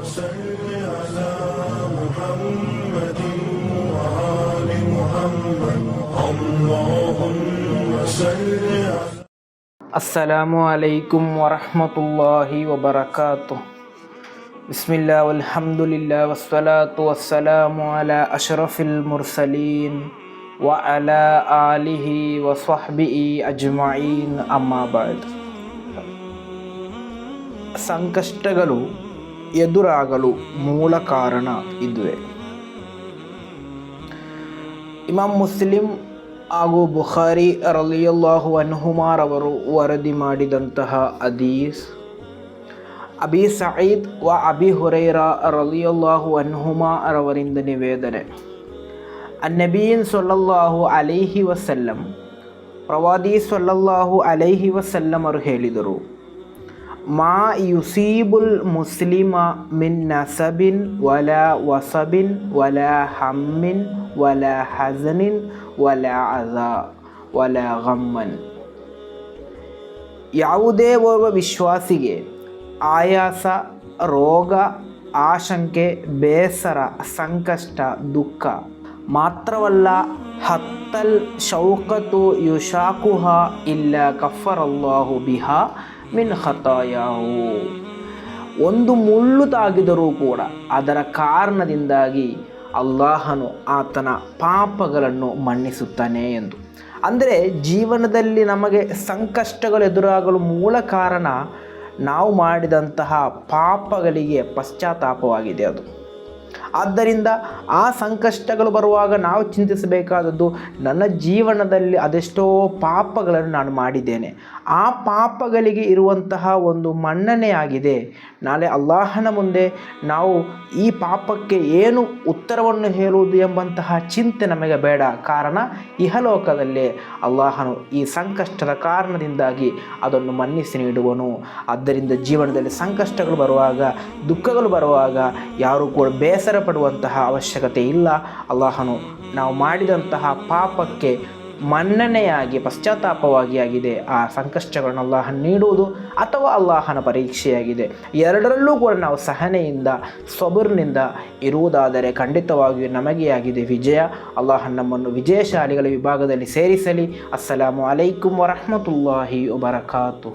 صل على محمد وآل محمد اللهم صل على السلام عليكم ورحمة الله وبركاته. بسم الله والحمد لله والصلاة والسلام على أشرف المرسلين وعلى آله وصحبه أجمعين أما بعد. ಸಂಕಷ್ಟಗಳು ಎದುರಾಗಲು ಮೂಲ ಕಾರಣ ಇದುವೇ. ಇಮಾಮ್ ಮುಸ್ಲಿಂ ಹಾಗೂ ಬುಖಾರಿ ರಲಿಯಲ್ಲಾಹು ಅನ್ಹುಮಾರವರು ವರದಿ ಮಾಡಿದಂತಹ ಹದೀಸ್, ಅಬಿ ಸঈದ್ ವ ಅಬಿ ಹುರೈರಾ ರಲಿಯಲ್ಲಾಹು ಅನ್ಹುಮಾ ರವರಿಂದ ನಿವೇದನೆ. ಅನ್ನಬೀನ್ ಸಲ್ಲಲ್ಲಾಹು ಅಲೈಹಿ ವಸಲ್ಲಂ, ಪ್ರವಾದಿ ಸಲ್ಲಲ್ಲಾಹು ಅಲೈಹಿ ವಸಲ್ಲಂ ಅವರು ಹೇಳಿದರು, ಮಾ ಯುಸೀಬುಲ್ ಮುಸ್ಲಿಮ ಮಿನ್ ನಸಬಿನ್ ವಲಾ ವಸಬಿನ್ ವಲಾ ಹಮ್ಮಿನ್ ವಲಾ ಹಜನಿನ್ ವಲಾ ಅಜಾ ವಲಾ ಗಮ್ಮನ್. ಯಾವುದೇ ಒಬ್ಬ ವಿಶ್ವಾಸಿಗೆ ಆಯಾಸ, ರೋಗ, ಆಶಂಕೆ, ಬೇಸರ, ಸಂಕಷ್ಟ, ದುಃಖ ಮಾತ್ರವಲ್ಲ, ಹತ್ತಲ್ ಶೌಕತು ಯುಶಾಕುಹ ಇಲ್ಲ ಕಫರಲ್ಲಾಹು ಬಿಹಾ ಮಿನ್ ಖತಾಯಾಹು. ಒಂದು ಮುಳ್ಳು ತಾಗಿದರೂ ಕೂಡ ಅದರ ಕಾರಣದಿಂದಾಗಿ ಅಲ್ಲಾಹನು ಆತನ ಪಾಪಗಳನ್ನು ಮನ್ನಿಸುತ್ತಾನೆ ಎಂದು. ಅಂದರೆ ಜೀವನದಲ್ಲಿ ನಮಗೆ ಸಂಕಷ್ಟಗಳು ಎದುರಾಗಲು ಮೂಲ ಕಾರಣ ನಾವು ಮಾಡಿದಂತಹ ಪಾಪಗಳಿಗೆ ಪಶ್ಚಾತ್ತಾಪವಾಗಿದೆ ಅದು. ಆದ್ದರಿಂದ ಆ ಸಂಕಷ್ಟಗಳು ಬರುವಾಗ ನಾವು ಚಿಂತಿಸಬೇಕಾದದ್ದು, ನನ್ನ ಜೀವನದಲ್ಲಿ ಅದೆಷ್ಟೋ ಪಾಪಗಳನ್ನು ನಾನು ಮಾಡಿದ್ದೇನೆ, ಆ ಪಾಪಗಳಿಗೆ ಇರುವಂತಹ ಒಂದು ಮನ್ನಣೆಯಾಗಿದೆ. ನಾಳೆ ಅಲ್ಲಾಹನ ಮುಂದೆ ನಾವು ಈ ಪಾಪಕ್ಕೆ ಏನು ಉತ್ತರವನ್ನು ಹೇಳುವುದು ಎಂಬಂತಹ ಚಿಂತೆ ನಮಗೆ ಬೇಡ. ಕಾರಣ ಇಹಲೋಕದಲ್ಲೇ ಅಲ್ಲಾಹನು ಈ ಸಂಕಷ್ಟದ ಕಾರಣದಿಂದಾಗಿ ಅದನ್ನು ಮನ್ನಿಸಿ ನೀಡುವನು. ಆದ್ದರಿಂದ ಜೀವನದಲ್ಲಿ ಸಂಕಷ್ಟಗಳು ಬರುವಾಗ, ದುಃಖಗಳು ಬರುವಾಗ ಯಾರೂ ಕೂಡ ಬೇಸರ ಪಡುವಂತಹ ಅವಶ್ಯಕತೆ ಇಲ್ಲ. ಅಲ್ಲಾಹನು ನಾವು ಮಾಡಿದಂತಹ ಪಾಪಕ್ಕೆ ಮನ್ನಣೆಯಾಗಿ, ಪಶ್ಚಾತ್ತಾಪವಾಗಿ ಆಗಿದೆ ಆ ಸಂಕಷ್ಟಗಳನ್ನು ಅಲ್ಲಾಹನ ನೀಡುವುದು ಅಥವಾ ಅಲ್ಲಾಹನ ಪರೀಕ್ಷೆಯಾಗಿದೆ. ಎರಡರಲ್ಲೂ ಕೂಡ ನಾವು ಸಹನೆಯಿಂದ, ಸಬರ್ನಿಂದ ಇರುವುದಾದರೆ ಖಂಡಿತವಾಗಿಯೂ ನಮಗೆ ಆಗಿದೆ ವಿಜಯ. ಅಲ್ಲಾಹನ್ ನಮ್ಮನ್ನು ವಿಜಯಶಾಲಿಗಳ ವಿಭಾಗದಲ್ಲಿ ಸೇರಿಸಲಿ. ಅಸ್ಸಲಾಮು ಅಲೈಕುಂ ವರಹಮತುಲ್ಲಾಹಿ ವಬರಕಾತು.